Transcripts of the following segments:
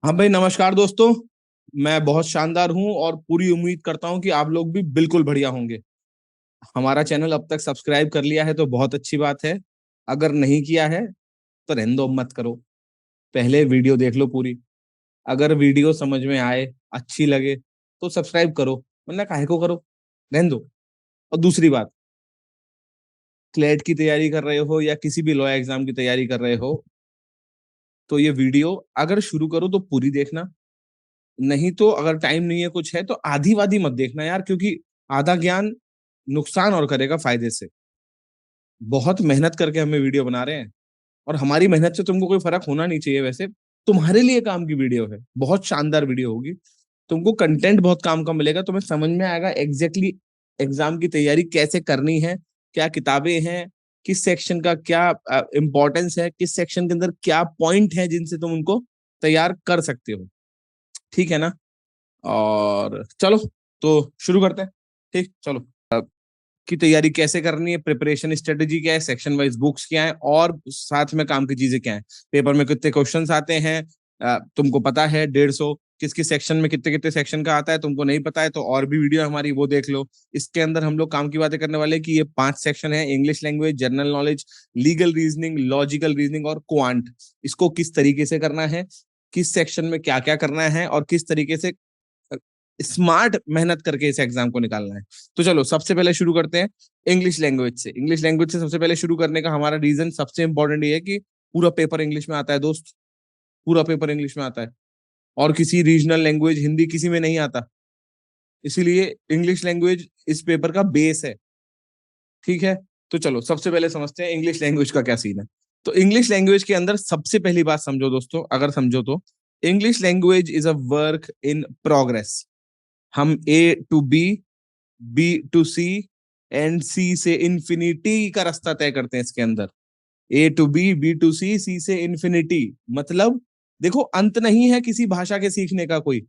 हाँ भाई, नमस्कार दोस्तों। मैं बहुत शानदार हूँ और पूरी उम्मीद करता हूँ कि आप लोग भी बिल्कुल बढ़िया होंगे। हमारा चैनल अब तक सब्सक्राइब कर लिया है तो बहुत अच्छी बात है। अगर नहीं किया है तो रहने दो, मत करो। पहले वीडियो देख लो पूरी। अगर वीडियो समझ में आए, अच्छी लगे तो सब्सक्राइब करो, वरना काहे को करो, रहने दो। और दूसरी बात, क्लेट की तैयारी कर रहे हो या किसी भी लॉ एग्जाम की तैयारी कर रहे हो तो ये वीडियो अगर शुरू करो तो पूरी देखना। नहीं तो अगर टाइम नहीं है, कुछ है तो आधी वादी मत देखना यार, क्योंकि आधा ज्ञान नुकसान और करेगा फायदे से। बहुत मेहनत करके हमें वीडियो बना रहे हैं और हमारी मेहनत से तुमको कोई फर्क होना नहीं चाहिए। वैसे तुम्हारे लिए काम की वीडियो है, बहुत शानदार वीडियो होगी। तुमको कंटेंट बहुत काम का मिलेगा, तुम्हें समझ में आएगा एग्जैक्टली एग्जाम की तैयारी कैसे करनी है, क्या किताबें हैं, किस सेक्शन का क्या इंपॉर्टेंस है, किस सेक्शन के अंदर क्या पॉइंट है जिनसे तुम उनको तैयार कर सकते हो। ठीक है ना? और चलो, तो शुरू करते हैं। ठीक, चलो। की तैयारी कैसे करनी है, प्रिपरेशन स्ट्रेटेजी क्या है, सेक्शन वाइज बुक्स क्या है, और साथ में काम की चीजें क्या है, पेपर में कितने क्वेश्चंस आते हैं, तुमको पता है 150, किस किस सेक्शन में कितने कितने सेक्शन का आता है, तुमको नहीं पता है तो और भी वीडियो हमारी वो देख लो। इसके अंदर हम लोग काम की बातें करने वाले हैं कि ये 5 सेक्शन है: English language, general knowledge, legal reasoning, logical reasoning और क्वांट। इसको किस तरीके से करना है, किस सेक्शन में क्या क्या करना है और किस तरीके से स्मार्ट मेहनत करके इस एग्जाम को निकालना है। तो चलो, सबसे पहले शुरू करते हैं इंग्लिश लैंग्वेज से। इंग्लिश लैंग्वेज से सबसे पहले शुरू करने का हमारा रीजन सबसे इंपॉर्टेंट ये है कि पूरा पेपर इंग्लिश में आता है दोस्त। पूरा पेपर इंग्लिश में आता है और किसी रीजनल लैंग्वेज, हिंदी किसी में नहीं आता। इसीलिए इंग्लिश लैंग्वेज इस पेपर का बेस है। ठीक है, तो चलो सबसे पहले समझते हैं इंग्लिश लैंग्वेज का क्या सीन है। तो इंग्लिश लैंग्वेज के अंदर सबसे पहली बात समझो दोस्तों, अगर समझो तो English language is a work in progress. हम A to B, B to C and C से इन्फिनिटी का रास्ता तय करते हैं इसके अंदर। A to B, B to C, C से इन्फिनिटी। मतलब देखो, अंत नहीं है किसी भाषा के सीखने का। कोई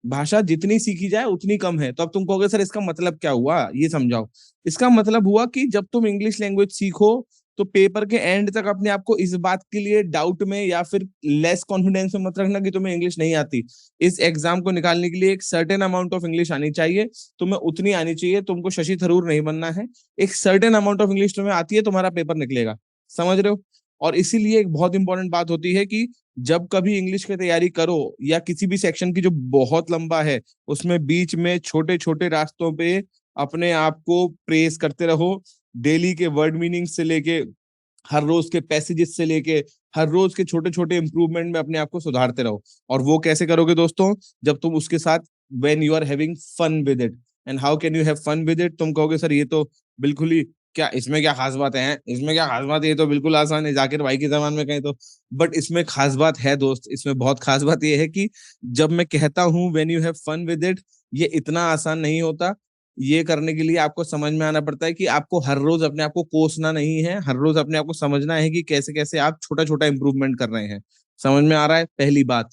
भाषा जितनी सीखी जाए उतनी कम है। तो अब तुम कहोगे सर इसका मतलब क्या हुआ, ये समझाओ। इसका मतलब हुआ कि जब तुम इंग्लिश लैंग्वेज सीखो तो पेपर के एंड तक अपने आप को इस बात के लिए डाउट में या फिर लेस कॉन्फिडेंस में मत रखना कि तुम्हें इंग्लिश नहीं आती। इस एग्जाम को निकालने के लिए एक सर्टेन अमाउंट ऑफ इंग्लिश आनी चाहिए। तुम्हें उतनी आनी चाहिए, तुमको शशि थरूर नहीं बनना है। एक सर्टेन अमाउंट ऑफ इंग्लिश तुम्हें आती है, तुम्हारा पेपर निकलेगा। समझ रहे हो? और इसीलिए एक बहुत इंपॉर्टेंट बात होती है कि जब कभी इंग्लिश की तैयारी करो या किसी भी सेक्शन की जो बहुत लंबा है, उसमें बीच में छोटे छोटे रास्तों पे अपने आप को प्रेस करते रहो। डेली के वर्ड मीनिंग से लेके हर रोज के पैसेजेस से लेके हर रोज के छोटे छोटे इंप्रूवमेंट में अपने आप को सुधारते रहो। और वो कैसे करोगे दोस्तों? जब तुम उसके साथ when you are having fun with it. And how can you have fun with it? तुम कहोगे सर ये तो बिल्कुल ही, क्या इसमें क्या खास बात है, इसमें क्या खास बात है, ये तो बिल्कुल आसान है, जाकिर भाई के जमान में कहें तो। बट इसमें खास बात है दोस्त, इसमें बहुत खास बात ये है कि जब मैं कहता हूं when you have fun with it, ये इतना आसान नहीं होता। ये करने के लिए आपको समझ में आना पड़ता है कि आपको हर रोज अपने आप को कोसना नहीं है, हर रोज अपने आप को समझना है कि कैसे कैसे आप छोटा छोटा इंप्रूवमेंट कर रहे हैं। समझ में आ रहा है? पहली बात।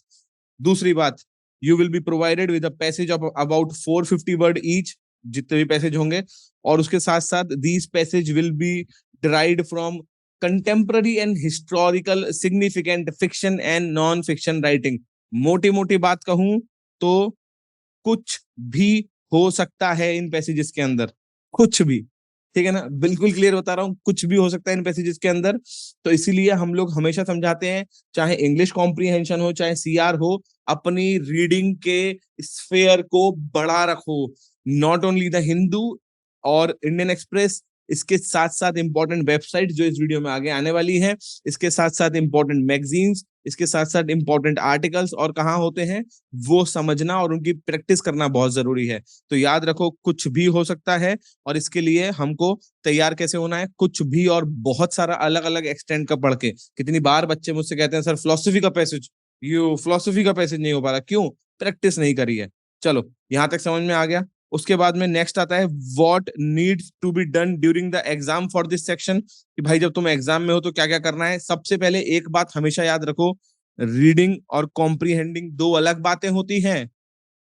दूसरी बात, you will be provided with a passage of about 450 word each, जितने भी पैसेज होंगे। और उसके साथ साथ these passage will be derived from contemporary and historical significant fiction and non fiction writing. मोटी मोटी बात कहूं तो कुछ भी हो सकता है इन पैसेजेस के अंदर, कुछ भी। ठीक है ना? बिल्कुल क्लियर बता रहा हूँ, कुछ भी हो सकता है इन पैसेजेस के अंदर। तो इसीलिए हम लोग हमेशा समझाते हैं, चाहे इंग्लिश कॉम्प्रीहेंशन हो चाहे सीआर हो, अपनी रीडिंग के स्फेयर को बड़ा रखो। नॉट ओनली द हिंदू और इंडियन एक्सप्रेस, इसके साथ साथ इंपॉर्टेंट वेबसाइट जो इस वीडियो में आगे आने वाली है, इसके साथ साथ इंपॉर्टेंट मैगजीन्स, इसके साथ साथ इंपॉर्टेंट आर्टिकल्स और कहाँ होते हैं वो समझना और उनकी प्रैक्टिस करना बहुत जरूरी है। तो याद रखो, कुछ भी हो सकता है। और इसके लिए हमको तैयार कैसे होना है? कुछ भी और बहुत सारा अलग अलग एक्सटेंड का पढ़ के। कितनी बार बच्चे मुझसे कहते हैं सर फिलोसफी का पैसेज, यू फिलोसफी का पैसेज नहीं हो पा रहा, क्यों? प्रैक्टिस नहीं करी है। चलो, यहां तक समझ में आ गया। उसके बाद में नेक्स्ट आता है what needs to be done during the exam for this section. कि भाई जब तुम एग्जाम में हो तो क्या क्या करना है। सबसे पहले एक बात हमेशा याद रखो, रीडिंग और कॉम्प्रीहेंडिंग दो अलग बातें होती हैं।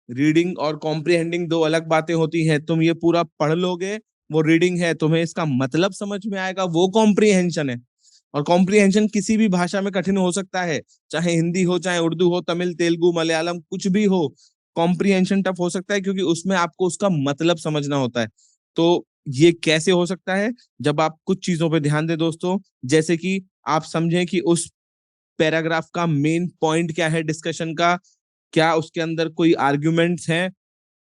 रीडिंग और कॉम्प्रीहेंडिंग दो अलग बातें होती हैं। तुम ये पूरा पढ़ लोगे, वो रीडिंग है, तुम्हें इसका मतलब समझ में आएगा, वो कॉम्प्रीहेंशन है। और कॉम्प्रिहेंशन किसी भी भाषा में कठिन हो सकता है, चाहे हिंदी हो, चाहे उर्दू हो, तमिल, तेलुगु, मलयालम, कुछ भी हो। कॉम्प्रिहेंशन टफ हो सकता है क्योंकि उसमें आपको उसका मतलब समझना होता है। तो ये कैसे हो सकता है? जब आप कुछ चीजों पे ध्यान दें दोस्तों, जैसे कि आप समझें कि उस पैराग्राफ का मेन पॉइंट क्या है डिस्कशन का, क्या उसके अंदर कोई आर्ग्यूमेंट्स हैं,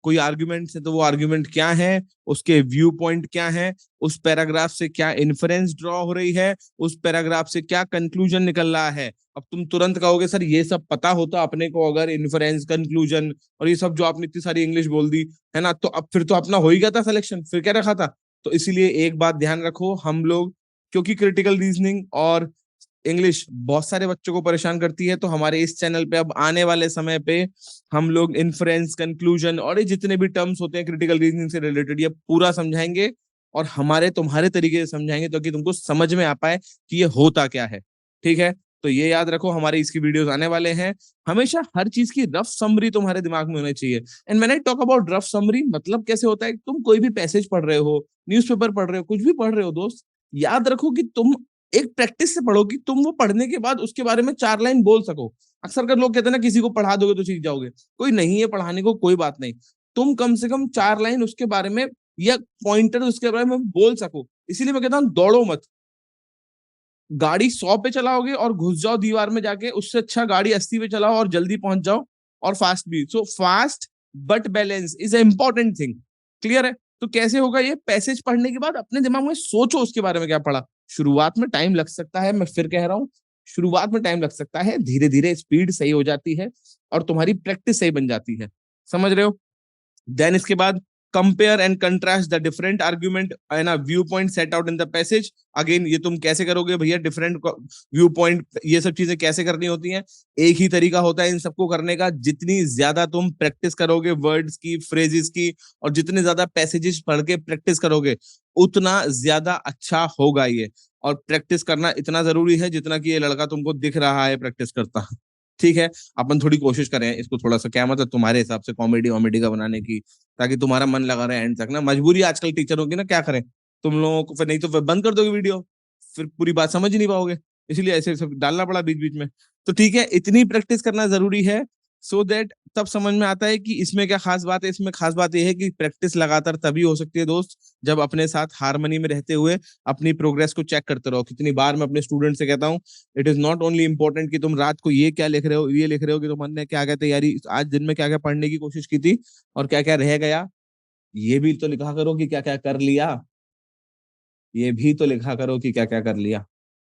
कोई आर्ग्यूमेंट्स है तो वो आर्ग्यूमेंट क्या है, उसके व्यू पॉइंट क्या है, उस पैराग्राफ से क्या इन्फरेंस ड्रॉ हो रही है, उस पैराग्राफ से क्या कंक्लूजन निकल रहा है। अब तुम तुरंत कहोगे सर ये सब पता होता अपने को, अगर इन्फरेंस, कंक्लूजन और ये सब जो आपने इतनी सारी इंग्लिश बोल दी है ना, तो अब फिर तो अपना हो ही गया था सिलेक्शन, फिर क्या रखा था। तो इसीलिए एक बात ध्यान रखो, हम लोग क्योंकि क्रिटिकल रीजनिंग और इंग्लिश बहुत सारे बच्चों को परेशान करती है, तो हमारे इस चैनल पे अब आने वाले समय पे हम लोग इन्फ्रेंस, कंक्लूजन और ये जितने भी टर्म्स होते हैं क्रिटिकल रीजनिंग से रिलेटेड, ये पूरा समझाएंगे और हमारे तुम्हारे तरीके से समझाएंगे ताकि तुमको समझ में आ पाए कि ये होता क्या है। ठीक है, तो ये याद रखो, हमारे इसकी वीडियोस आने वाले हैं। हमेशा हर चीज की रफ समरी तुम्हारे दिमाग में होनी चाहिए। And when I talk about rough summary, मतलब कैसे होता है, तुम कोई भी पैसेज पढ़ रहे हो, न्यूज़पेपर पढ़ रहे हो, कुछ भी पढ़ रहे हो दोस्त, याद रखो कि तुम एक प्रैक्टिस से पढ़ो कि तुम वो पढ़ने के बाद उसके बारे में 4 लाइन बोल सको। अक्सर कर लोग कहते हैं ना किसी को पढ़ा दोगे तो सीख जाओगे, कोई नहीं है पढ़ाने को, कोई बात नहीं, तुम कम से कम 4 लाइन उसके बारे में या पॉइंटर उसके बारे में बोल सको। इसीलिए मैं कहता हूँ दौड़ो मत। गाड़ी 100 पे चलाओगे और घुस जाओ दीवार में जाके, उससे अच्छा गाड़ी 80 पे चलाओ और जल्दी पहुंच जाओ, और फास्ट भी। So fast but balance is a important thing. Clear है? तो कैसे होगा ये? पैसेज पढ़ने के बाद अपने दिमाग में सोचो उसके बारे में क्या पढ़ा। शुरुआत में टाइम लग सकता है, मैं फिर कह रहा हूँ, शुरुआत में टाइम लग सकता है, धीरे धीरे स्पीड सही हो जाती है और तुम्हारी प्रैक्टिस सही बन जाती है। समझ रहे हो? देन इसके बाद compare and contrast the different argument and view point set out in the passage. Again ये तुम कैसे करोगे भैया? डिफरेंट व्यू पॉइंट, ये सब चीजें कैसे करनी होती हैं? एक ही तरीका होता है इन सबको करने का। जितनी ज्यादा तुम प्रैक्टिस करोगे वर्ड्स की, फ्रेजेस की, और जितने ज्यादा पैसेजेस पढ़ के प्रैक्टिस करोगे, उतना ज्यादा अच्छा होगा ये। और प्रैक्टिस करना इतना जरूरी है जितना कि ये लड़का तुमको दिख रहा है प्रैक्टिस करता। ठीक है, अपन थोड़ी कोशिश करें इसको थोड़ा सा, क्या मतलब तुम्हारे हिसाब से कॉमेडी वॉमेडी का बनाने की, ताकि तुम्हारा मन लगा रहे एंड तक ना। मजबूरी आजकल टीचरों की ना, क्या करें तुम लोगों को, फिर नहीं तो फिर बंद कर दोगे वीडियो, फिर पूरी बात समझ ही नहीं पाओगे, इसलिए ऐसे सब डालना पड़ा बीच बीच में। तो ठीक है, इतनी प्रैक्टिस करना जरूरी है, सो दैट तब समझ में आता है कि इसमें क्या खास बात है। इसमें खास बात यह है कि प्रैक्टिस लगातार तभी हो सकती है दोस्त, जब अपने साथ हारमोनी में रहते हुए अपनी प्रोग्रेस को चेक करते रहो। कितनी बार मैं अपने स्टूडेंट से कहता हूँ, it is not only important कि तुम रात को ये क्या लिख रहे हो, ये लिख रहे हो कि तुमने क्या क्या तैयारी आज दिन में क्या क्या पढ़ने की कोशिश की थी और क्या क्या रह गया, ये भी तो लिखा करो कि क्या क्या कर लिया, ये भी तो लिखा करो कि क्या क्या कर लिया।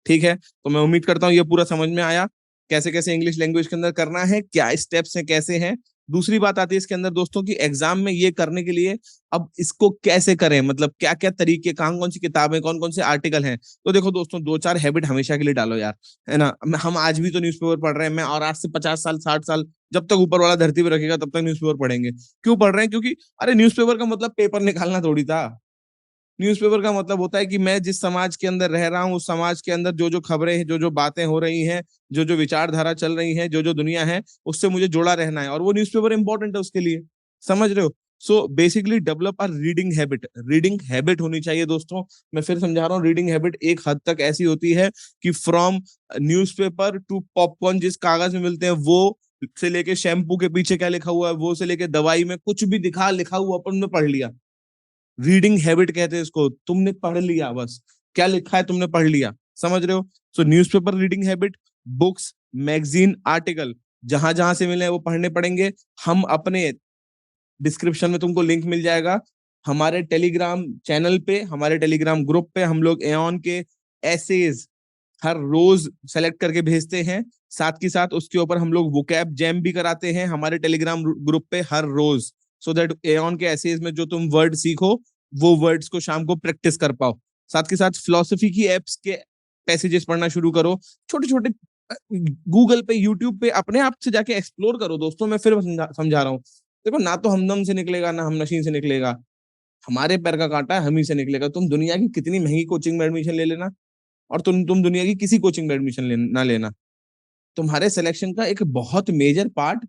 ठीक है, तो मैं उम्मीद करता हूँ ये पूरा समझ में आया, कैसे कैसे इंग्लिश लैंग्वेज के अंदर करना है, क्या स्टेप्स हैं, कैसे हैं। दूसरी बात आती है इसके अंदर दोस्तों की, एग्जाम में ये करने के लिए अब इसको कैसे करें, मतलब क्या क्या तरीके, कौन कौन सी किताबें, कौन कौन से आर्टिकल हैं। तो देखो दोस्तों, 2-4 हैबिट हमेशा के लिए डालो यार, है ना। हम आज भी तो न्यूज़पेपर पढ़ रहे हैं, मैं और आज से 50 साल 60 साल, जब तक ऊपर वाला धरती पर रखेगा तब तक न्यूज़पेपर पढ़ेंगे। क्यों पढ़ रहे हैं? क्योंकि अरे न्यूज़पेपर का मतलब पेपर निकालना थोड़ी था। न्यूज़पेपर का मतलब होता है कि मैं जिस समाज के अंदर रह रहा हूँ, उस समाज के अंदर जो जो खबरें हैं, जो जो बातें हो रही हैं, जो जो विचारधारा चल रही है, जो जो दुनिया है, उससे मुझे जुड़ा रहना है, और वो न्यूज़पेपर इंपॉर्टेंट है उसके लिए। समझ रहे हो? So basically develop a reading habit. Reading habit होनी चाहिए दोस्तों। मैं फिर समझा रहा हूँ, रीडिंग हैबिट एक हद तक ऐसी होती है कि फ्रॉम न्यूज़पेपर टू पॉपकॉर्न, जिस कागज में मिलते हैं वो, से लेके शैम्पू के पीछे क्या लिखा हुआ है वो, से लेके दवाई में कुछ भी दिखा लिखा हुआ अपन ने पढ़ लिया। रीडिंग हैबिट कहते हैं इसको। तुमने पढ़ लिया, बस क्या लिखा है तुमने पढ़ लिया। समझ रहे हो? सो newspaper reading habit, books, magazine, article, जहां जहां से मिले वो पढ़ने पड़ेंगे। हम अपने डिस्क्रिप्शन में तुमको लिंक मिल जाएगा, हमारे टेलीग्राम चैनल पे, हमारे टेलीग्राम ग्रुप पे हम लोग एऑन के एसेज हर रोज सेलेक्ट करके भेजते हैं। साथ के साथ उसके ऊपर हम लोग वोकैब जैम भी कराते हैं हमारे टेलीग्राम ग्रुप पे हर रोज, सो दैट एऑन के एसेज में जो तुम वर्ड सीखो, वो वर्ड्स को शाम को प्रैक्टिस कर पाओ। साथ के साथ फिलोसफी की एप्स के पैसेजेस पढ़ना शुरू करो, छोटे छोटे। गूगल पे, यूट्यूब पे अपने आप से जाके एक्सप्लोर करो दोस्तों। मैं फिर समझा रहा हूँ, देखो ना तो हमदम से निकलेगा ना हम नशीन से निकलेगा, हमारे पैर का कांटा है हम ही से निकलेगा। तुम दुनिया की कितनी महंगी कोचिंग में एडमिशन ले लेना, और तुम दुनिया की किसी कोचिंग में एडमिशन ना लेना, तुम्हारे सिलेक्शन का एक बहुत मेजर पार्ट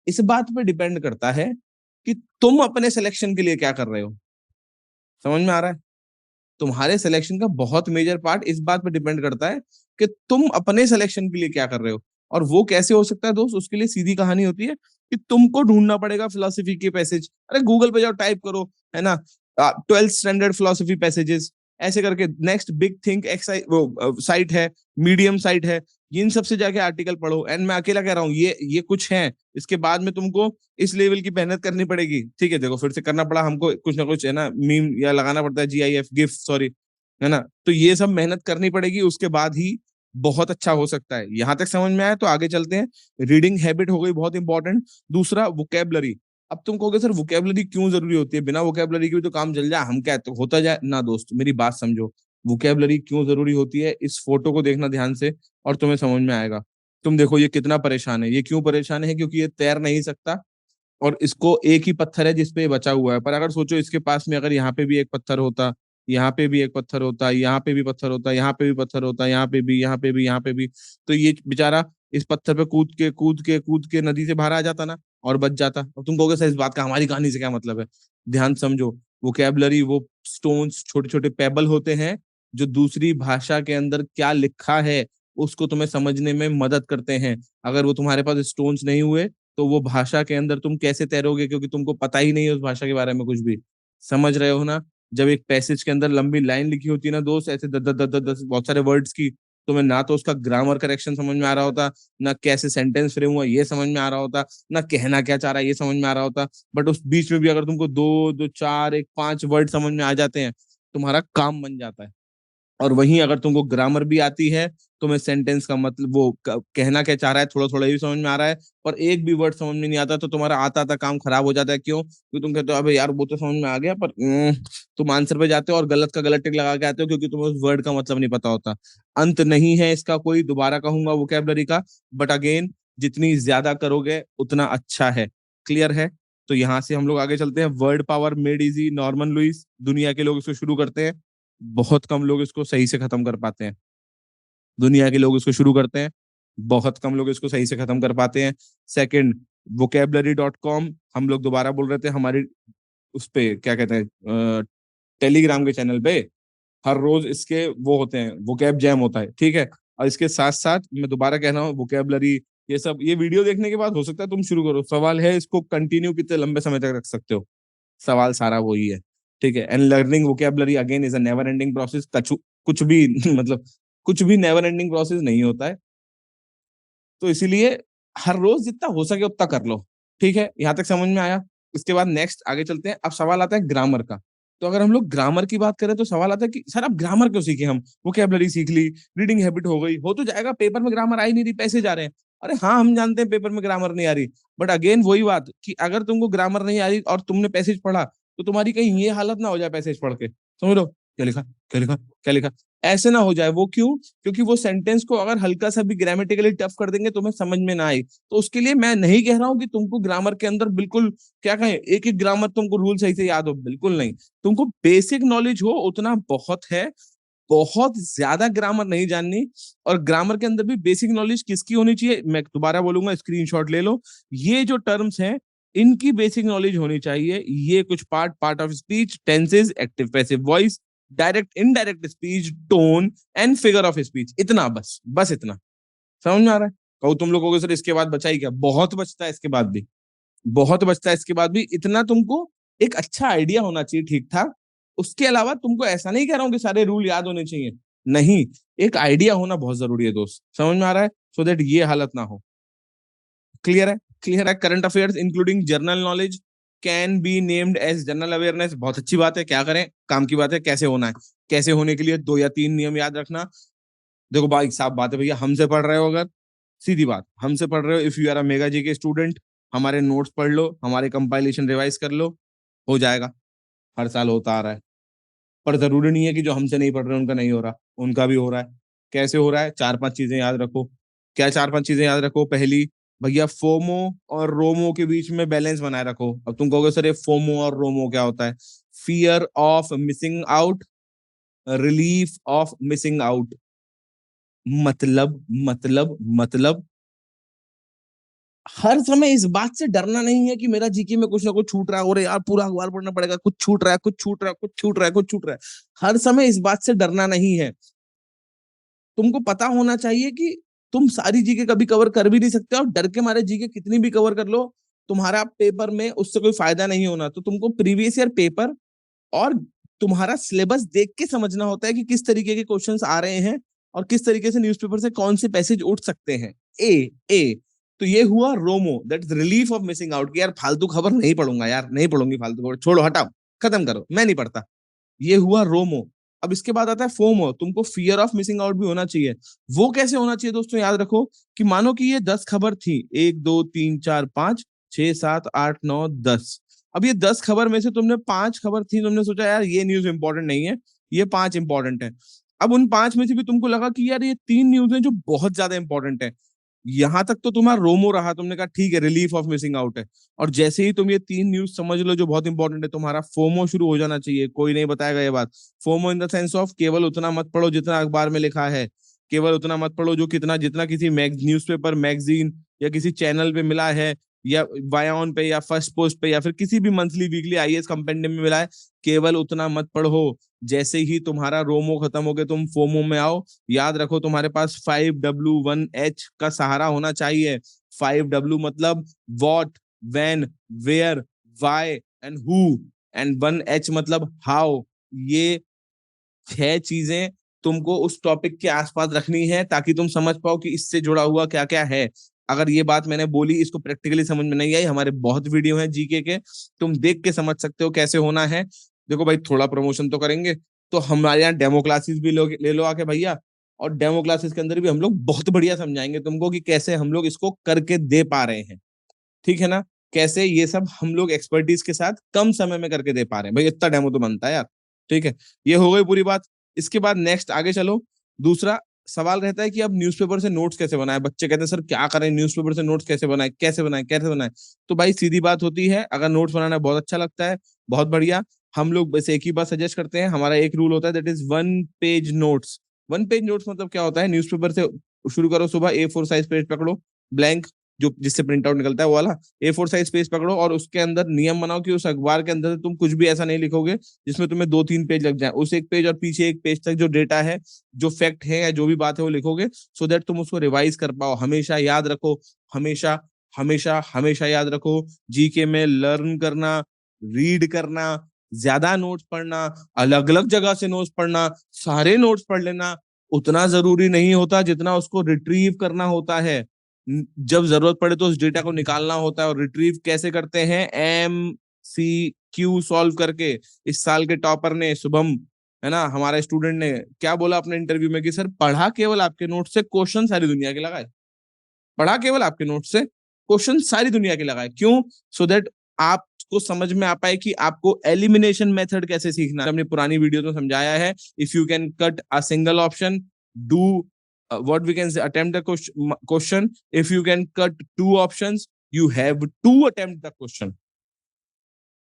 इस बात पे डिपेंड करता है कि तुम अपने सिलेक्शन के लिए क्या कर रहे हो। समझ में आ रहा है? तुम्हारे सिलेक्शन का बहुत मेजर पार्ट इस बात पे डिपेंड करता है कि तुम अपने सिलेक्शन के लिए क्या कर रहे हो। और वो कैसे हो सकता है दोस्त, उसके लिए सीधी कहानी होती है कि तुमको ढूंढना पड़ेगा फिलोसफी के पैसेज। अरे गूगल पे जाओ, टाइप करो, है ना, 12th स्टैंडर्ड फिलोसफी पैसेजेस, ऐसे करके नेक्स्ट बिग थिंक वो साइट है, मीडियम साइट है, इन सबसे जाके आर्टिकल पढ़ो। एंड मैं अकेला कह रहा हूँ, ये कुछ है, इसके बाद में तुमको इस लेवल की मेहनत करनी पड़ेगी। ठीक है, देखो फिर से करना पड़ा हमको कुछ ना कुछ, है ना, मीम या लगाना पड़ता है, GIF, गिफ्ट, सॉरी, है ना। तो ये सब मेहनत करनी पड़ेगी, उसके बाद ही बहुत अच्छा हो सकता है। यहां तक समझ में आया तो आगे चलते हैं। रीडिंग हैबिट हो गई बहुत इंपॉर्टेंट। दूसरा, वोकेबलरी। अब तुम कहोगे सर वोकेबलरी क्यों जरूरी होती है, बिना वोकेबलरी के भी तो काम चल जाए, हम क्या तो होता जाए ना। दोस्त मेरी बात समझो, वोकेबलरी क्यों जरूरी होती है, इस फोटो को देखना ध्यान से और तुम्हें समझ में आएगा। तुम देखो ये कितना परेशान है। ये क्यों परेशान है? क्योंकि ये तैर नहीं सकता और इसको एक ही पत्थर है जिसपे ये बचा हुआ है। पर अगर सोचो इसके पास में अगर यहाँ पे भी एक पत्थर होता, यहाँ पे भी एक पत्थर होता, यहाँ पे भी पत्थर होता, यहाँ पे भी पत्थर होता, यहाँ पे भी, यहाँ पे भी, यहाँ पे भी, तो ये बेचारा इस पत्थर पे कूद के नदी से बाहर आ जाता ना, और बच जाता। अब तुम कहोगे सर इस बात का हमारी कहानी से क्या मतलब है? ध्यान समझो, वोकेबलरी वो स्टोन्स, छोटे छोटे पेबल होते हैं जो दूसरी भाषा के अंदर क्या लिखा है उसको तुम्हें समझने में मदद करते हैं। अगर वो तुम्हारे पास स्टोन्स नहीं हुए तो वो भाषा के अंदर तुम कैसे तैरोगे, क्योंकि तुमको पता ही नहीं है उस भाषा के बारे में कुछ भी। समझ रहे हो ना? जब एक पैसेज के अंदर लंबी लाइन लिखी होती है ना दोस्त, ऐसे दस दस दस दस बहुत सारे वर्ड्स की, तुम्हें ना तो उसका ग्रामर करेक्शन समझ में आ रहा होता, ना कैसे सेंटेंस फ्रेम हुआ ये समझ में आ रहा होता, ना कहना क्या चाह रहा है ये समझ में आ रहा होता। बट उस बीच में भी अगर तुमको दो दो चार एक पांच वर्ड समझ में आ जाते हैं, तुम्हारा काम बन जाता है। और वहीं अगर तुमको ग्रामर भी आती है, तुम्हें सेंटेंस का मतलब वो कहना क्या चाह रहा है थोड़ा थोड़ा ही समझ में आ रहा है, पर एक भी वर्ड समझ में नहीं आता, तो तुम्हारा आता आता काम खराब हो जाता है। क्यों? क्योंकि तुम कहते हो अबे यार वो तो समझ में आ गया, पर तुम आंसर पे जाते हो और गलत का गलत टिक लगा के आते हो, क्योंकि तुम्हें उस वर्ड का मतलब नहीं पता होता। अंत नहीं है इसका कोई, दोबारा कहूंगा वोकेबलरी का, बट अगेन जितनी ज्यादा करोगे उतना अच्छा है। क्लियर है? तो यहाँ से हम लोग आगे चलते हैं। Word power made easy, Norman Lewis. दुनिया के लोग इसको शुरू करते हैं, बहुत कम लोग इसको सही से खत्म कर पाते हैं। दुनिया के लोग इसको शुरू करते हैं, बहुत कम लोग इसको सही से खत्म कर पाते हैं। Second, vocabulary.com। हम लोग दोबारा बोल रहे थे हमारी उस पे क्या कहते हैं, टेलीग्राम के चैनल पे हर रोज इसके वो होते हैं, वोकैब जैम होता है, ठीक है। और इसके साथ साथ मैं दोबारा कह रहा हूँ, वोकेबलरी ये सब, ये वीडियो देखने के बाद हो सकता है तुम शुरू करो। सवाल है इसको कंटिन्यू कितने लंबे समय तक रख सकते हो, सवाल सारा वही है, ठीक है। And learning vocabulary again is a never ending process. कुछ भी मतलब कुछ भी नेवर एंडिंग प्रोसेस नहीं होता है। तो इसीलिए हर रोज जितना हो सके उतना कर लो, ठीक है। यहाँ तक समझ में आया? इसके बाद नेक्स्ट आगे चलते हैं। अब सवाल आता है ग्रामर का। तो अगर हम लोग ग्रामर की बात करें तो सवाल आता है कि सर अब ग्रामर क्यों सीखे हम? वोकेबलरी सीख ली, रीडिंग हैबिट हो गई, हो तो जाएगा, पेपर में ग्रामर आ ही नहीं रही, पैसे जा रहे हैं। अरे हाँ हम जानते हैं पेपर में ग्रामर नहीं आ रही, बट अगेन वही बात कि अगर तुमको ग्रामर नहीं आ रही और तुमने पैसेज पढ़ा, तो तुम्हारी कहीं ये हालत ना हो जाए पैसेज पढ़ के, समझ लो क्या लिखा, क्या लिखा, क्या लिखा, ऐसे ना हो जाए। वो क्यों? क्योंकि वो सेंटेंस को अगर हल्का सा भी ग्रामेटिकली टफ कर देंगे तुम्हें समझ में ना आए। तो उसके लिए मैं नहीं कह रहा हूं कि तुमको ग्रामर के अंदर बिल्कुल क्या कहें एक एक ग्रामर तुमको रूल सही से याद हो, बिल्कुल नहीं। तुमको बेसिक नॉलेज हो उतना बहुत है, बहुत ज्यादा ग्रामर नहीं जाननी। और ग्रामर के अंदर भी बेसिक नॉलेज किसकी होनी चाहिए, मैं दोबारा बोलूंगा, स्क्रीनशॉट ले लो। ये जो टर्म्स हैं इनकी बेसिक नॉलेज होनी चाहिए। ये कुछ part, part of speech, tenses, active passive voice, direct indirect speech, tone and figure of speech, इतना बस, बस इतना। समझ में आ रहा है? कहूँ तुम लोगों को सर इसके बाद बचा ही क्या? बहुत बचता है इसके बाद भी, बहुत बचता है इसके बाद भी। इतना तुमको एक अच्छा आइडिया होना चाहिए, ठीक ठाक। उसके अलावा तुमको ऐसा नहीं कह रहा हूँ कि सारे रूल याद होने चाहिए, नहीं, एक आइडिया होना बहुत जरूरी है दोस्त। समझ में आ रहा है? सो दैट ये हालत ना हो। क्लियर है? क्लियर है? Current affairs including general knowledge can be named as general awareness. बहुत अच्छी बात है, क्या करें, काम की बात है। कैसे होना है? कैसे होने के लिए दो या तीन नियम याद रखना। देखो भाई साहब बात है भैया, हमसे पढ़ रहे हो अगर, सीधी बात, हमसे पढ़ रहे हो, if you are a mega G K student, हमारे नोट्स पढ़ लो, हमारे कंपाइलेशन रिवाइज कर लो, हो जाएगा। हर साल होता आ रहा है। पर जरूरी नहीं है कि जो हमसे नहीं पढ़ रहे उनका नहीं हो रहा, उनका भी हो रहा है। कैसे हो रहा है? चार पांच चीजें याद रखो। क्या चार पांच चीजें याद रखो? पहली, भैया फोमो और रोमो के बीच में बैलेंस बनाए रखो। अब तुम कहोगे सर ये फोमो और रोमो क्या होता है? Fear of missing out, relief of missing out. मतलब हर समय इस बात से डरना नहीं है कि मेरा जीके में कुछ ना कुछ छूट रहा है, और यार पूरा अखबार पढ़ना पड़ेगा, कुछ छूट रहा है, कुछ छूट रहा है, कुछ छूट रहा है, कुछ छूट रहा है। हर समय इस बात से डरना नहीं है। तुमको पता होना चाहिए कि तुम सारी जीके कभी कवर कर भी नहीं सकते, और डर के मारे जीके कितनी भी कवर कर लो, तुम्हारा पेपर में उससे कोई फायदा नहीं होना। तो तुमको प्रीवियस ईयर पेपर और तुम्हारा सिलेबस देख के समझना होता है कि किस तरीके के क्वेश्चंस आ रहे हैं और किस तरीके से न्यूज़पेपर से कौन से पैसेज उठ सकते हैं। ए तो ये हुआ ROMO, that is relief of missing out, कि यार फालतू खबर नहीं पढ़ूंगा, यार नहीं पढ़ूंगी फालतू खबर, छोड़ो हटाओ, खत्म करो, मैं नहीं पढ़ता। ये हुआ रोमो। अब इसके बाद आता है फोमो, तुमको फियर ऑफ मिसिंग आउट भी होना चाहिए। वो कैसे होना चाहिए दोस्तों, याद रखो कि मानो कि ये 10 खबर थी, 1 2 3 4 5 6 7 8 9 10। अब ये 10 खबर में से तुमने 5 खबर थी, तुमने सोचा यार ये न्यूज इंपॉर्टेंट नहीं है, ये 5 इंपॉर्टेंट है। अब उन 5 में से भी तुमको लगा कि यार ये 3 न्यूज है जो बहुत ज्यादा इंपॉर्टेंट है। यहां तक तो तुम्हारा रोमो रहा, तुमने कहा ठीक है रिलीफ ऑफ मिसिंग आउट है। और जैसे ही तुम ये 3 न्यूज समझ लो जो बहुत इंपॉर्टेंट है, तुम्हारा फोमो शुरू हो जाना चाहिए। कोई नहीं बताएगा ये बात। FOMO in the sense of केवल उतना मत पढ़ो जितना अखबार में लिखा है, केवल उतना मत पढ़ो जो कितना जितना किसी न्यूज़पेपर मैगजीन या किसी चैनल पे मिला है, या वायान पे या फर्स्ट पोस्ट पे या फिर किसी भी मंथली वीकली आईएएस कंपेंडियम में मिला है, केवल उतना मत पढ़ो। जैसे ही तुम्हारा रोमो खत्म हो गया तुम फोमो में आओ। याद रखो तुम्हारे पास 5W1H का सहारा होना चाहिए। 5W मतलब what, when, where, why and who, and 1H मतलब हाउ। ये 6 चीजें तुमको उस टॉपिक के आसपास रखनी है ताकि तुम समझ पाओ कि इससे जुड़ा हुआ क्या क्या है। अगर ये बात मैंने बोली इसको प्रैक्टिकली समझ में नहीं आई, हमारे बहुत वीडियो हैं जीके के, तुम देख के समझ सकते हो कैसे होना है। देखो भाई थोड़ा प्रमोशन तो करेंगे, तो हमारे यहाँ डेमो क्लासेस भी ले लो आके भैया। और डेमो क्लासेस के अंदर भी हम लोग बहुत बढ़िया समझाएंगे तुमको कि कैसे हम लोग इसको करके दे पा रहे हैं। ठीक है ना, कैसे ये सब हम लोग एक्सपर्टीज के साथ कम समय में करके दे पा रहे हैं। भाई इतना डेमो तो बनता है यार। ठीक है, ये हो गई पूरी बात। इसके बाद नेक्स्ट आगे चलो। दूसरा सवाल रहता है कि अब न्यूज़पेपर से नोट्स कैसे बनाए। बच्चे कहते हैं सर क्या करें, न्यूज़पेपर से नोट्स कैसे बनाए, कैसे बनाए, कैसे बनाए। तो भाई सीधी बात होती है, अगर नोट्स बनाना बहुत अच्छा लगता है, बहुत बढ़िया, हम लोग बस एक ही बात सजेस्ट करते हैं। हमारा एक रूल होता है, that is 1 page notes. 1 page notes मतलब क्या होता है, न्यूज़पेपर से शुरू करो, सुबह A4 साइज पेज पकड़ो, ब्लैंक, जो जिससे प्रिंट आउट निकलता है वो वाला A4 साइज पेज पकड़ो, और उसके अंदर नियम बनाओ कि उस अखबार के अंदर तुम कुछ भी ऐसा नहीं लिखोगे जिसमें तुम्हें 2 3 पेज लग जाए। उस एक पेज और पीछे एक पेज तक जो डेटा है, जो फैक्ट है या जो भी बात है वो लिखोगे, सो दैट तुम उसको रिवाइज कर पाओ। हमेशा याद रखो, हमेशा हमेशा हमेशा याद रखो, जीके में लर्न करना, रीड करना, ज्यादा नोट्स पढ़ना, अलग अलग जगह से नोट्स पढ़ना, सारे नोट्स पढ़ लेना उतना जरूरी नहीं होता जितना उसको रिट्रीव करना होता है। जब जरूरत पड़े तो उस डेटा को निकालना होता है। और रिट्रीव कैसे करते हैं, MCQ सॉल्व करके। इस साल के टॉपर ने, शुभम है ना, हमारे स्टूडेंट ने क्या बोला अपने इंटरव्यू में कि सर पढ़ा केवल आपके नोट से, क्वेश्चन सारी दुनिया के लगाए। पढ़ा केवल आपके नोट से, क्वेश्चन सारी दुनिया के लगाए। क्यों? सो दैट आपको समझ में आ पाए कि आपको एलिमिनेशन मेथड कैसे सीखना है। हमने पुरानी वीडियो में समझाया है, if you can cut a single option, do what we can say, attempt the question. If you can cut 2 options, you have to attempt the question.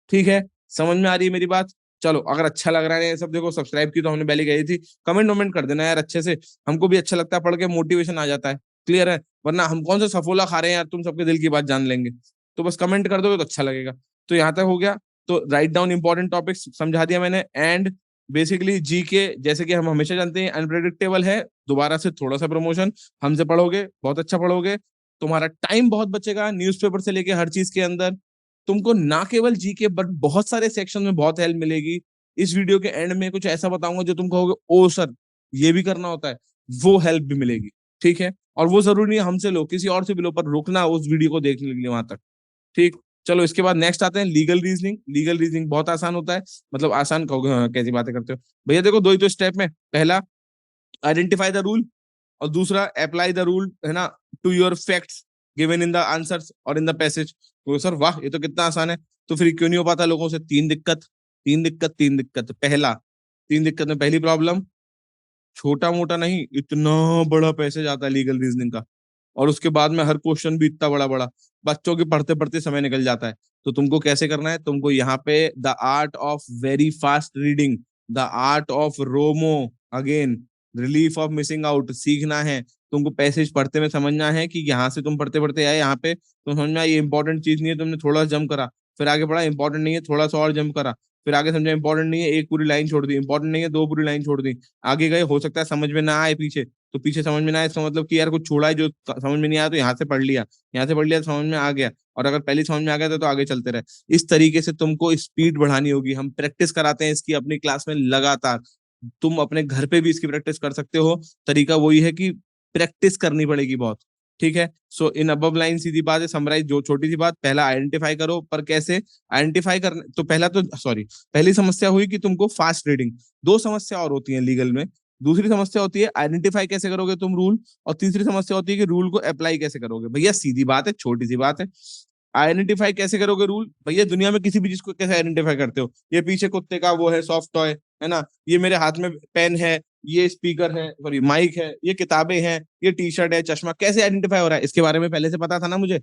ठीक है, समझ में आ रही है मेरी बात। चलो अगर अच्छा लग रहा है ये सब, देखो सब्सक्राइब की तो हमने पहले कही थी, कमेंट वमेंट कर देना यार अच्छे से, हमको भी अच्छा लगता है, पढ़ के मोटिवेशन आ जाता है। क्लियर है, वरना हम कौन सा सफोला खा रहे हैं यार, तुम सबके दिल की बात जान लेंगे। तो बस कमेंट कर दोगे तो अच्छा लगेगा। तो यहाँ तक हो गया। तो राइट डाउन इंपॉर्टेंट टॉपिक्स समझा दिया मैंने। एंड बेसिकली जी के, जैसे कि हम हमेशा जानते हैं, अनप्रेडिक्टेबल है। दोबारा से थोड़ा सा प्रमोशन, हमसे पढ़ोगे बहुत अच्छा पढ़ोगे, तुम्हारा टाइम बहुत बचेगा न्यूज़पेपर से लेके हर चीज के अंदर। तुमको ना केवल जीके बट बहुत सारे सेक्शन में बहुत हेल्प मिलेगी। इस वीडियो के एंड में कुछ ऐसा बताऊंगा जो तुम कहोगे ओ सर ये भी करना होता है, वो हेल्प भी मिलेगी। ठीक है, और वो जरूरी नहीं है हमसे लो, किसी और से भी लो, पर रुकना उस वीडियो को देखने के लिए वहां तक। ठीक, चलो इसके बाद नेक्स्ट आते हैं लीगल रीजनिंग। लीगल रीजनिंग बहुत आसान होता है, मतलब आसान कहोगे हाँ, कैसी बातें करते हो भैया। देखो दो ही तो स्टेप में, पहला आइडेंटिफाई द रूल, और दूसरा अप्लाई द रूल, है ना, to your facts given in the answers और इन द पैसेज। तो सर वाह ये तो कितना आसान है, तो फिर क्यों नहीं हो पाता लोगों से? तीन दिक्कत, तीन दिक्कत, तीन दिक्कत। पहला, तीन दिक्कत में पहली प्रॉब्लम, छोटा मोटा नहीं इतना बड़ा पैसेज आता है लीगल रीजनिंग का, और उसके बाद में हर क्वेश्चन भी इतना बड़ा बड़ा, बच्चों के पढ़ते पढ़ते समय निकल जाता है। तो तुमको कैसे करना है, तुमको यहाँ पे the art of very fast reading, the art of Romo, again relief of missing out सीखना है। तुमको पैसेज पढ़ते में समझना है कि यहाँ से तुम पढ़ते पढ़ते आए यहाँ पे तो समझ में आया ये इंपॉर्टेंट चीज नहीं है, तुमने थोड़ा जंप करा, फिर आगे पढ़ा इंपॉर्टेंट नहीं है, थोड़ा सा और जंप करा, फिर आगे समझा इंपॉर्टेंट नहीं है, एक पूरी लाइन छोड़ दी, इंपॉर्टेंट नहीं है, दो पूरी लाइन छोड़ दी, आगे गए, हो सकता है समझ में ना आए पीछे, तो पीछे समझ में ना आए इसका मतलब कि यार कुछ छोड़ा है जो समझ में नहीं आया, तो यहाँ से पढ़ लिया, यहाँ से पढ़ लिया तो समझ में आ गया, और अगर पहले समझ में आ गया तो आगे चलते रहे। इस तरीके से तुमको स्पीड बढ़ानी होगी। हम प्रैक्टिस कराते हैं इसकी अपनी क्लास में लगातार, तुम अपने घर पे भी इसकी प्रैक्टिस कर सकते हो। तरीका वही है कि प्रैक्टिस करनी पड़ेगी बहुत, ठीक है। सो इन अबव लाइन सीधी बात है, समराइज जो छोटी सी बात, पहला आइडेंटिफाई करो, पर कैसे आइडेंटिफाई करने, तो पहला तो सॉरी, पहली समस्या हुई कि तुमको फास्ट रीडिंग, दो समस्या और होती है लीगल में, दूसरी समस्या होती है आइडेंटिफाई कैसे करोगे तुम रूल, और तीसरी समस्या होती है कि रूल को अप्लाई कैसे करोगे। भैया सीधी बात है, छोटी सी बात है, आइडेंटिफाई कैसे करोगे रूल, भैया दुनिया में किसी भी चीज को कैसे आइडेंटिफाई करते हो, ये पीछे कुत्ते का वो है सॉफ्ट टॉय है ना, ये मेरे हाथ में पेन है, ये स्पीकर है, सॉरी माइक है, ये किताबें हैं, ये टी शर्ट है, चश्मा, कैसे आइडेंटिफाई हो रहा है, इसके बारे में पहले से पता था ना मुझे,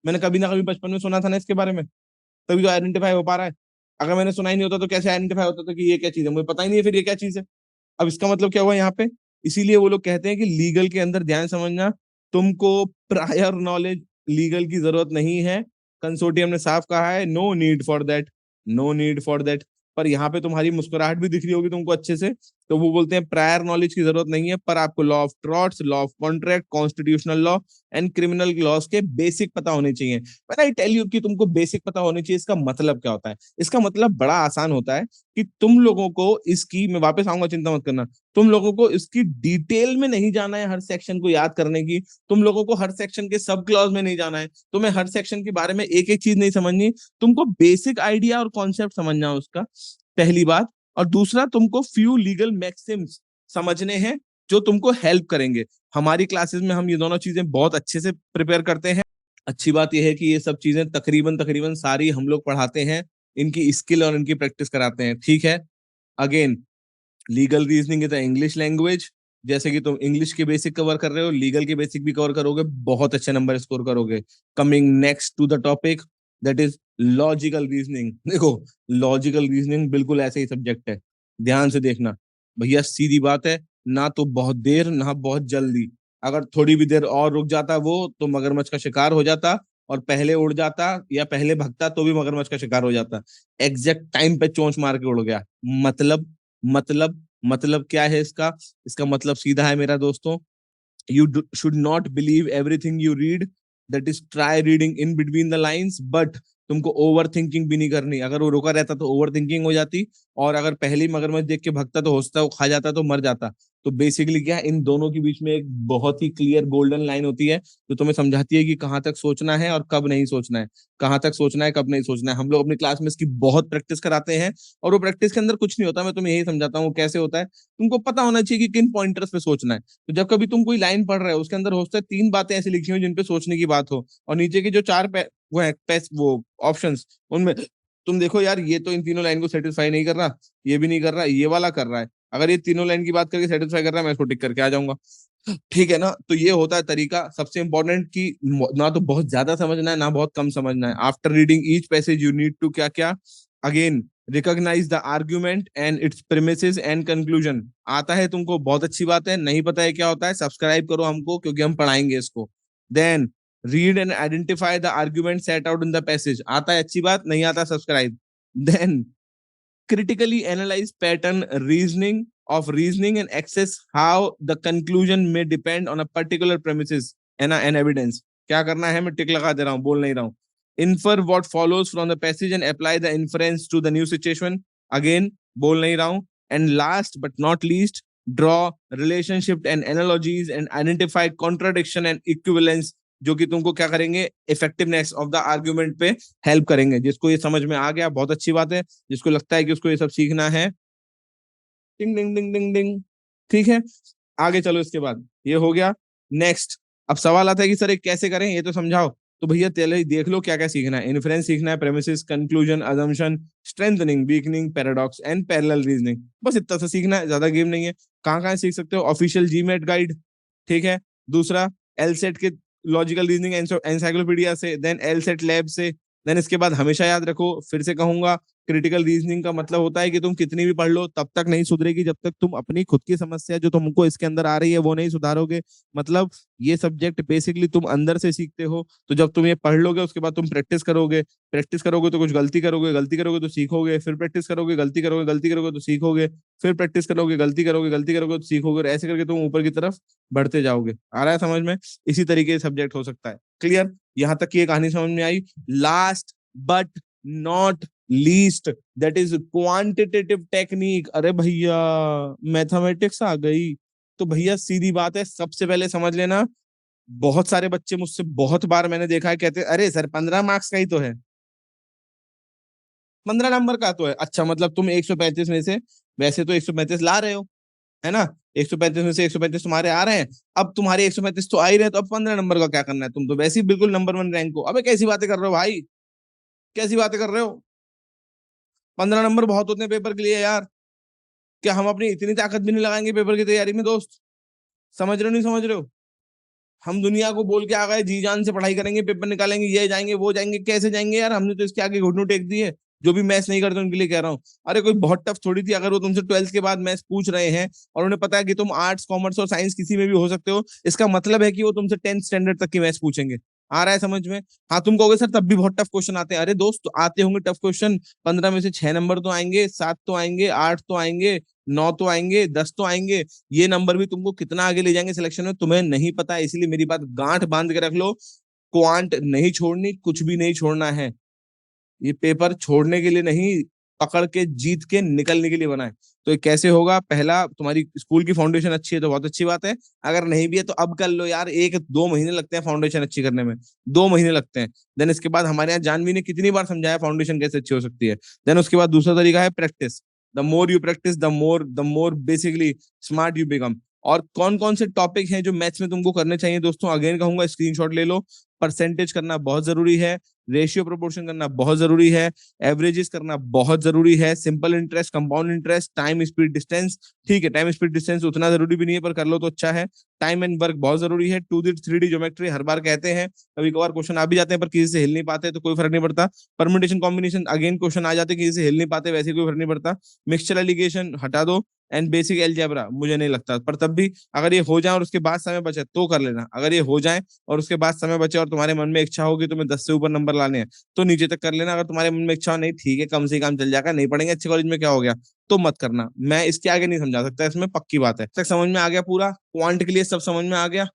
मैंने कभी ना कभी बचपन में सुना था ना इसके बारे में, तभी तो आइडेंटिफाई हो पा रहा है। अगर मैंने सुना ही नहीं होता तो कैसे आइडेंटिफाई होता था कि ये क्या चीज है, मुझे पता ही नहीं है फिर ये क्या चीज है। अब इसका मतलब क्या हुआ यहाँ पे, इसीलिए वो लोग कहते हैं कि लीगल के अंदर ध्यान समझना, तुमको प्रायर नॉलेज लीगल की जरूरत नहीं है, कंसोर्टियम ने साफ कहा है no need for that, no need for that. पर यहाँ पे तुम्हारी मुस्कुराहट भी दिख रही होगी तुमको अच्छे से, तो वो बोलते हैं प्रायर नॉलेज की जरूरत नहीं है, पर आपको law of torts, law of contract, constitutional law and criminal laws के बेसिक पता होने चाहिए। व्हेन आई टेल यू कि तुमको बेसिक पता होने चाहिए, इसका मतलब क्या होता है, इसका मतलब बड़ा आसान होता है कि तुम लोगों को इसकी, मैं वापस आऊंगा चिंता मत करना, तुम लोगों को इसकी डिटेल में नहीं जाना है हर सेक्शन को याद करने की, तुम लोगों को हर सेक्शन के सब क्लॉज में नहीं जाना है, तुम्हें हर सेक्शन के बारे में एक एक चीज नहीं समझनी, तुमको बेसिक आइडिया और कॉन्सेप्ट समझना है उसका, पहली बात। और दूसरा, तुमको फ्यू लीगल मैक्सिम्स समझने हैं जो तुमको हेल्प करेंगे। हमारी क्लासेस में हम ये दोनों चीजें बहुत अच्छे से प्रिपेयर करते हैं। अच्छी बात यह है कि ये सब चीजें तकरीबन तकरीबन सारी हम लोग पढ़ाते हैं, इनकी स्किल और इनकी प्रैक्टिस कराते हैं, ठीक है। Again, legal reasoning is the English language, जैसे कि तुम इंग्लिश के बेसिक कवर कर रहे हो, लीगल के बेसिक भी कवर करोगे, बहुत अच्छे नंबर स्कोर करोगे। Coming next to the topic, that is logical reasoning. देखो, लॉजिकल रीजनिंग बिल्कुल ऐसे ही सब्जेक्ट है, ध्यान से देखना भैया, सीधी बात है, ना तो बहुत देर ना बहुत जल्दी, अगर थोड़ी भी देर और रुक जाता वो तो मगरमच्छ का शिकार हो जाता, और पहले उड़ जाता या पहले भगता तो भी मगरमच्छ का शिकार हो जाता, एग्जैक्ट टाइम पे चोंच मार के उड़ गया। मतलब क्या है इसका, इसका मतलब सीधा है मेरा दोस्तों, you should not believe everything you read, that is try reading in between the lines, but तुमको ओवर थिंकिंग भी नहीं करनी, अगर वो रुका रहता तो ओवर थिंकिंग हो जाती, और अगर पहले ही मगरमच्छ देख के भगता तो होता, वो खा जाता तो मर जाता। तो बेसिकली क्या है, इन दोनों के बीच में एक बहुत ही क्लियर गोल्डन लाइन होती है जो तुम्हें समझाती है कि कहाँ तक सोचना है और कब नहीं सोचना है, कहाँ तक सोचना है कब नहीं सोचना है। हम लोग अपनी क्लास में इसकी बहुत प्रैक्टिस कराते हैं, और वो प्रैक्टिस के अंदर कुछ नहीं होता, मैं तुम्हें यही समझाता हूँ कैसे होता है। तुमको पता होना चाहिए कि किन पॉइंटर्स पे सोचना है, तो जब कभी तुम कोई लाइन पढ़ रहे हो उसके अंदर हो सकता है तीन बातें ऐसी लिखी हो जिन पे सोचने की बात हो, और नीचे की जो चार वो है वो ऑप्शंस, उनमें तुम देखो यार ये तो इन तीनों लाइन को सेटिस्फाई नहीं कर रहा, ये भी नहीं कर रहा, ये वाला कर रहा है, अगर ये तीनों लाइन की बात करके सेटिस्फाई कर रहा है मैं इसको टिक करके आ जाऊंगा, ठीक है ना। तो ये होता है तरीका, सबसे इंपॉर्टेंट कि ना तो बहुत ज्यादा समझना है ना बहुत कम समझना है। After reading each passage you need to क्या क्या, again recognize the argument and its premises and conclusion. आता है तुमको, बहुत अच्छी बात है, नहीं पता है क्या होता है, सब्सक्राइब करो हमको क्योंकि हम पढ़ाएंगे इसको। Then read and identify the argument set out in the passage, आता है अच्छी बात, नहीं आता subscribe. Then critically analyze pattern reasoning of reasoning and access how the conclusion may depend on a particular premises and an evidence। क्या करना है, मैं टिक लगा दे रहा हूँ, बोल नहीं रहा हूँ। Infer what follows from the passage and apply the inference to the new situation, again बोल नहीं रहा हूँ। And last but not least, draw relationship and analogies and identify contradiction and equivalence, जो कि तुमको क्या करेंगे, इफेक्टिवनेस ऑफ द आर्ग्यूमेंट पे हेल्प करेंगे। जिसको ये समझ में आ गया बहुत अच्छी बात है, जिसको लगता है कि उसको ये सब सीखना है, डिंग डिंग डिंग डिंग डिंग, ठीक है। आगे चलो, इसके बाद ये हो गया। नेक्स्ट, अब सवाल आता है कि सर ये कैसे करें, ये तो समझाओ। तो भैया पहले ही देख लो क्या क्या सीखना है। इन्फ्रेंस सीखना है, premises, conclusion, assumption, strengthening, weakening, paradox and parallel reasoning, बस इतना सा सीखना है, ज्यादा गेम नहीं है। कहाँ कहाँ सीख सकते हो, ऑफिशियल जीमेट गाइड, ठीक है। दूसरा, एलसेट के लॉजिकल रीजनिंग एनसाइक्लोपीडिया से, देन एलसेट लैब से, देन इसके बाद हमेशा याद रखो, फिर से कहूंगा, क्रिटिकल रीजनिंग का मतलब होता है कि तुम कितनी भी पढ़ लो तब तक नहीं सुधरेगी जब तक तुम अपनी खुद की समस्या जो तुमको इसके अंदर आ रही है वो नहीं सुधारोगे। मतलब ये सब्जेक्ट बेसिकली तुम अंदर से सीखते हो, तो जब तुम ये पढ़ लोगे उसके बाद तुम प्रैक्टिस करोगे तो कुछ गलती करोगे तो सीखोगे, फिर प्रैक्टिस करोगे गलती करोगे तो सीखोगे, फिर प्रैक्टिस करोगे गलती करोगे तो सीखोगे, और ऐसे करके तुम ऊपर की तरफ बढ़ते जाओगे। आ रहा है समझ में? इसी तरीके से सब्जेक्ट हो सकता है। क्लियर? यहां तक की ये कहानी समझ में आई। Last but not least, that is quantitative technique. अरे भैया मैथमेटिक्स आ गई, तो भैया सीधी बात है, सबसे पहले समझ लेना, बहुत सारे बच्चे मुझसे बहुत बार मैंने देखा है कहते अरे सर 15 मार्क्स का ही तो है, 15 नंबर का तो है। अच्छा मतलब तुम 135 में से वैसे तो 135 ला रहे हो, है ना? 135 में से 135 तुम्हारे आ रहे हैं, अब तुम्हारे 135 तो आ ही रहे हैं, तो अब 15 नंबर का क्या करना है? तुम तो वैसे ही बिल्कुल नंबर 1 रैंक हो। अबे कैसी बातें कर रहे हो भाई, कैसी बातें कर रहे हो? 15 नंबर बहुत होते हैं पेपर के लिए यार। क्या हम अपनी इतनी ताकत भी नहीं लगाएंगे पेपर की तैयारी में दोस्त? समझ रहे हो नहीं समझ रहे हो? हम दुनिया को बोल के आ गए जी जान से पढ़ाई करेंगे, पेपर निकालेंगे, ये जाएंगे वो जाएंगे, कैसे जाएंगे यार? हमने तो इसके आगे घुटनों टेक दिए। जो भी मैथ्स नहीं करते उनके लिए कह रहा हूँ। अरे कोई बहुत टफ थोड़ी थी, अगर वो तुमसे 12th के बाद मैथ्स पूछ रहे हैं और उन्हें पता है कि तुम आर्ट्स कॉमर्स और साइंस किसी में भी हो सकते हो, इसका मतलब है कि वो तुमसे 10th स्टैंडर्ड तक की मैथ्स पूछेंगे। आ रहा है समझ में? हाँ तुम कहोगे सर तब भी बहुत टफ क्वेश्चन आते हैं। अरे दोस्त तो आते होंगे टफ क्वेश्चन, 15 में से 6 नंबर तो आएंगे, 7 तो आएंगे, 8 तो आएंगे, 9 तो आएंगे, 10 तो आएंगे। ये नंबर भी तुमको कितना आगे ले जाएंगे सिलेक्शन में तुम्हें नहीं पता है, इसलिए मेरी बात गांठ बांध के रख लो, क्वांट नहीं छोड़नी, कुछ भी नहीं छोड़ना है। ये पेपर छोड़ने के लिए नहीं, पकड़ के जीत के निकलने के लिए बना है। तो ये कैसे होगा? पहला, तुम्हारी स्कूल की फाउंडेशन अच्छी है तो बहुत अच्छी बात है, अगर नहीं भी है तो अब कर लो यार, 1-2 महीने लगते हैं फाउंडेशन अच्छी करने में, 2 महीने लगते हैं। देन इसके बाद हमारे यहाँ जानवी ने कितनी बार समझाया फाउंडेशन कैसे अच्छी हो सकती है। देन उसके बाद दूसरा तरीका है practice. The more you practice the more basically smart you become. और कौन कौन से टॉपिक हैं जो मैथ्स में तुमको करने चाहिए दोस्तों? अगेन कहूंगा स्क्रीनशॉट ले लो। परसेंटेज करना बहुत जरूरी है, रेशियो प्रोपोर्शन करना बहुत जरूरी है, एवरेजेस करना बहुत जरूरी है, simple interest, compound interest, time speed distance. ठीक है टाइम स्पीड डिस्टेंस उतना जरूरी भी नहीं है पर कर लो तो अच्छा है। टाइम एंड वर्क बहुत जरूरी है। 2D 3D ज्योमेट्री हर बार कहते हैं, कभी कभार क्वेश्चन आ भी जाते हैं पर किसी से हिल नहीं पाते तो कोई फर्क नहीं पड़ता। परम्यूटेशन कॉम्बिनेशन अगेन क्वेश्चन आ जाते हैं, किसी से हिल नहीं पाते, वैसे कोई फर्क नहीं पड़ता। मिक्सचर एलिगेशन हटा दो, एंड बेसिक एलजेब्रा मुझे नहीं लगता, पर तब भी अगर ये हो जाए और उसके बाद समय बचे तो कर लेना। अगर ये हो जाए और उसके बाद समय बचे और तुम्हारे मन में इच्छा होगी तुम्हें 10 से ऊपर नंबर लाने हैं तो नीचे तक कर लेना। अगर तुम्हारे मन में इच्छा नहीं, ठीक है कम से कम चल जाएगा, नहीं पढ़ेंगे अच्छे कॉलेज में क्या हो गया, तो मत करना। मैं इसके आगे नहीं समझा सकता, इसमें पक्की बात है। तक समझ में आ गया पूरा? क्वांट के लिए सब समझ में आ गया?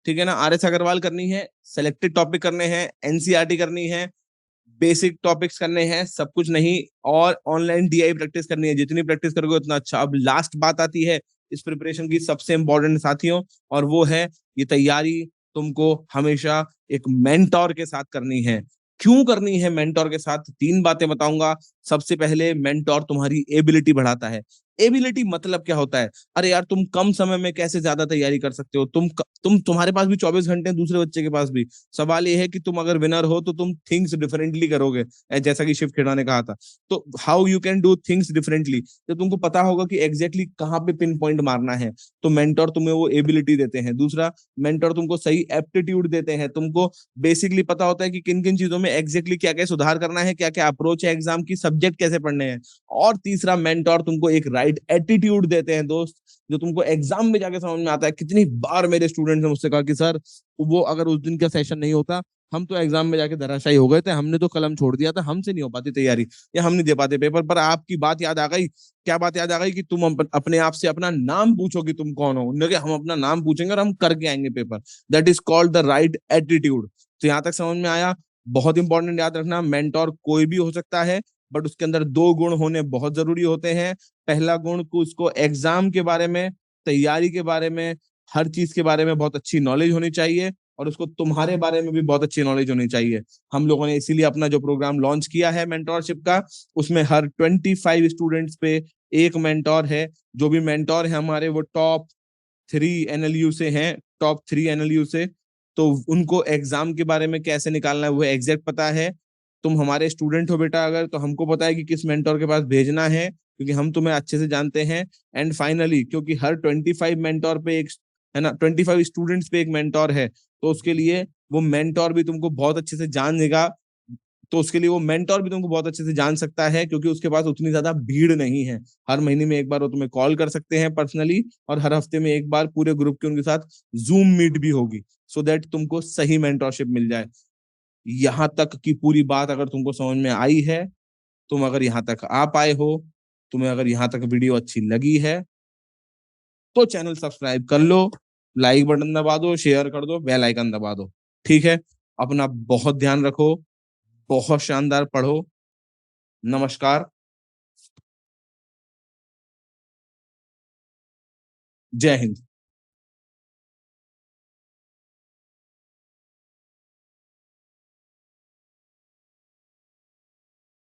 ठीक है ना? RS अग्रवाल करनी है, सेलेक्टेड टॉपिक करने हैं, एनसीईआरटी करनी है, बेसिक टॉपिक्स करने हैं, सब कुछ नहीं, और ऑनलाइन DI प्रैक्टिस करनी है। जितनी प्रैक्टिस करोगे उतना अच्छा। अब लास्ट बात आती है इस प्रिपरेशन की सबसे इंपॉर्टेंट साथियों, और वो है ये तैयारी तुमको हमेशा एक मेंटोर के साथ करनी है। क्यों करनी है मेंटोर के साथ? 3 बातें बताऊंगा। सबसे पहले, मेंटोर तुम्हारी एबिलिटी बढ़ाता है। एबिलिटी मतलब क्या होता है? अरे यार तुम कम समय में कैसे ज्यादा तैयारी कर सकते हो? तुम्हारे पास भी 24 घंटे हैं, दूसरे बच्चे के पास भी। सवाल ये है कि तुम अगर विनर हो तो तुम थिंग्स डिफरेंटली करोगे, जैसा कि शिव खेड़ा ने कहा था। तो how you can do things differently, तो तुमको पता होगा कि एग्जैक्टली कहाँ पे पिन पॉइंट मारना है। तो मेंटोर तुम्हें वो एबिलिटी देते हैं। दूसरा, मेंटोर तुमको सही एप्टीट्यूड देते हैं। तुमको बेसिकली पता होता है कि किन किन चीजों में एग्जैक्टली क्या क्या सुधार करना है, क्या क्या अप्रोच है एग्जाम की, सब्जेक्ट कैसे पढ़ने हैं। और तीसरा, मेंटोर तुमको एक राइट एटीट्यूड देते हैं दोस्त, जो तुमको एग्जाम में जाके समझ में आता है। कितनी बार मेरे स्टूडेंट्स ने मुझसे कहा कि सर वो अगर उस दिन का सेशन नहीं होता हम तो एग्जाम में जाके धराशायी हो गए थे, हमने तो कलम छोड़ दिया था, हमसे नहीं हो पाती तैयारी, या हम नहीं दे पाते पेपर। पर आपकी बात याद आ गई। क्या बात याद आ गई? कि तुम अपने आप से अपना नाम पूछो कि तुम कौन हो, न कि हम अपना नाम पूछेंगे और हम करके आएंगे paper. That is called the right attitude. तो यहाँ तक समझ में आया? बहुत इंपॉर्टेंट, याद रखना, मेंटोर कोई भी हो सकता है, बट उसके अंदर 2 गुण होने बहुत जरूरी होते हैं। पहला गुण को उसको एग्जाम के बारे में, तैयारी के बारे में, हर चीज के बारे में बहुत अच्छी नॉलेज होनी चाहिए, और उसको तुम्हारे बारे में भी बहुत अच्छी नॉलेज होनी चाहिए। हम लोगों ने इसीलिए अपना जो प्रोग्राम लॉन्च किया है मेंटोरशिप का, उसमें हर 25 स्टूडेंट्स पे एक मेंटोर है। जो भी मेंटोर है हमारे वो टॉप 3 NLU से हैं, टॉप 3 NLU से। तो उनको एग्जाम के बारे में कैसे निकालना है वो एग्जैक्ट पता है। तुम हमारे स्टूडेंट हो बेटा अगर, तो हमको पता है कि किस मेंटोर के पास भेजना है, क्योंकि हम तुम्हें अच्छे से जानते हैं। एंड फाइनली, क्योंकि हर 25 मेंटोर पे एक, है ना, 25 स्टूडेंट्स पे एक मेंटोर है, तो उसके लिए वो मेंटोर भी तुमको बहुत अच्छे से जान लेगा तो उसके लिए वो मेंटोर भी तुमको बहुत अच्छे से जान सकता है, क्योंकि उसके पास उतनी ज्यादा भीड़ नहीं है। हर महीने में एक बार वो तुम्हें कॉल कर सकते हैं पर्सनली, और हर हफ्ते में एक बार पूरे ग्रुप के उनके साथ जूम मीट भी होगी, सो दैट तुमको सही मेंटोरशिप मिल जाए। यहाँ तक की पूरी बात अगर तुमको समझ में आई है, तुम अगर यहाँ तक आ पाए हो, तुम्हें अगर यहाँ तक वीडियो अच्छी लगी है, तो चैनल सब्सक्राइब कर लो, लाइक बटन दबा दो, शेयर कर दो, बेल आइकन दबा दो। ठीक है, अपना बहुत ध्यान रखो, बहुत शानदार पढ़ो। नमस्कार। जय हिंद।